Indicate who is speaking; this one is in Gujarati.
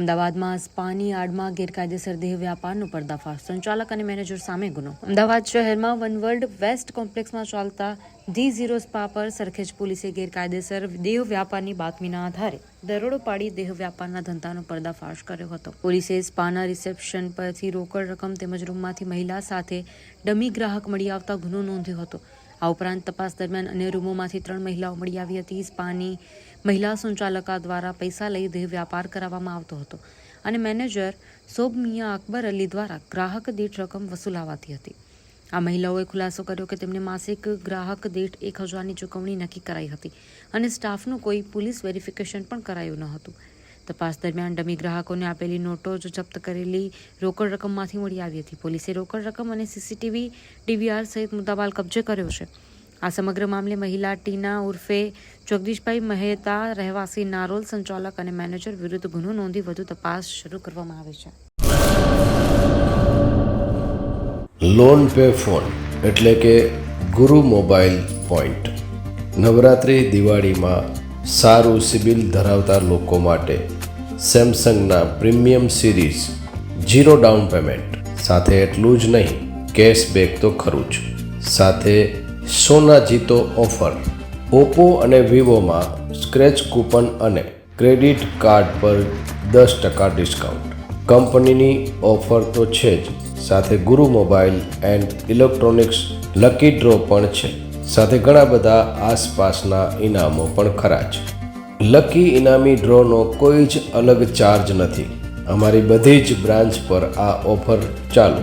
Speaker 1: અમદાવાદમાં સ્પાની આડમાં ગેરકાયદેસર દેહ વ્યાપારનો પર્દાફાશ, સંચાલક અને મેનેજર સામે ગુનો. અમદાવાદ શહેરમાં વનવર્લ્ડ વેસ્ટ કોમ્પ્લેક્સમાં ચાલતા D0 સ્પા પર સરખેજ પોલીસે ગેરકાયદેસર દેહ વ્યાપારની બાતમીના આધારે દરોડો પાડી દેહ વ્યાપારના ધંધાનો પર્દાફાશ કર્યો હતો. પોલીસે સ્પાના રિસેપ્શન પરથી રોકડ રકમ તેમજ રૂમમાંથી મહિલા સાથે ડમી ગ્રાહક મળી આવતા ગુનો નોંધ્યો હતો. આ ઉપરાંત તપાસ દરમિયાન અન્ય રૂમોમાંથી 3 મહિલાઓ મળી આવી હતી. સ્પાની મહિલા સંચાલકા દ્વારા પૈસા લઈ દેહ વ્યાપાર કરાવવામાં આવતો હતો અને મેનેજર સોબમિયા અકબર અલી દ્વારા ગ્રાહક દીઠ રકમ વસૂલાવાતી હતી. આ મહિલાઓએ ખુલાસો કર્યો કે તેમને માસિક ગ્રાહક દીઠ 1000ની ચૂકવણી નક્કી કરાઈ હતી અને સ્ટાફનું કોઈ પોલીસ વેરિફિકેશન પણ કરાયું ન હતું. તપાસ દરમિયાન ડમી ગ્રાહકોને આપેલી નોટો જ જપ્ત કરેલી રોકડ રકમમાંથી મળી આવી હતી. પોલીસે રોકડ રકમ અને CCTV DVR સહિત મુદ્દામાલ કબજે કર્યો છે. આ સમગ્ર મામલે મહિલા ટીના ઉર્ફે જગદીશભાઈ મહેતા રહેવાસી નારોલ સંચાલક અને મેનેજર વિરુદ્ધ ગુનો નોંધી વધુ તપાસ શરૂ કરવામાં આવી છે.
Speaker 2: લોન પે ફોન એટલે કે ગુરુ મોબાઈલ પોઈન્ટ. નવરાત્રી દિવાળીમાં સારું સિબિલ ધરાવતા લોકો માટે સેમસંગના પ્રીમિયમ સિરીઝ 0 ડાઉન પેમેન્ટ સાથે એટલું જ નહીં, કેશબેક તો ખરું જ, સાથે સોના જીતો ઓફર. ઓપ્પો અને વિવોમાં સ્ક્રેચ કૂપન અને ક્રેડિટ કાર્ડ પર 10% ડિસ્કાઉન્ટ. કંપનીની ઓફર તો છે જ, સાથે ગુરુ mobile and electronics lucky draw પણ છે, સાથે ઘણા બધા આસપાસના ઇનામો પણ ખરા છે. લકી ઇનામી ડ્રોનો કોઈ જ અલગ ચાર્જ નથી. અમારી બધી જ બ્રાન્ચ પર આ ઓફર ચાલુ.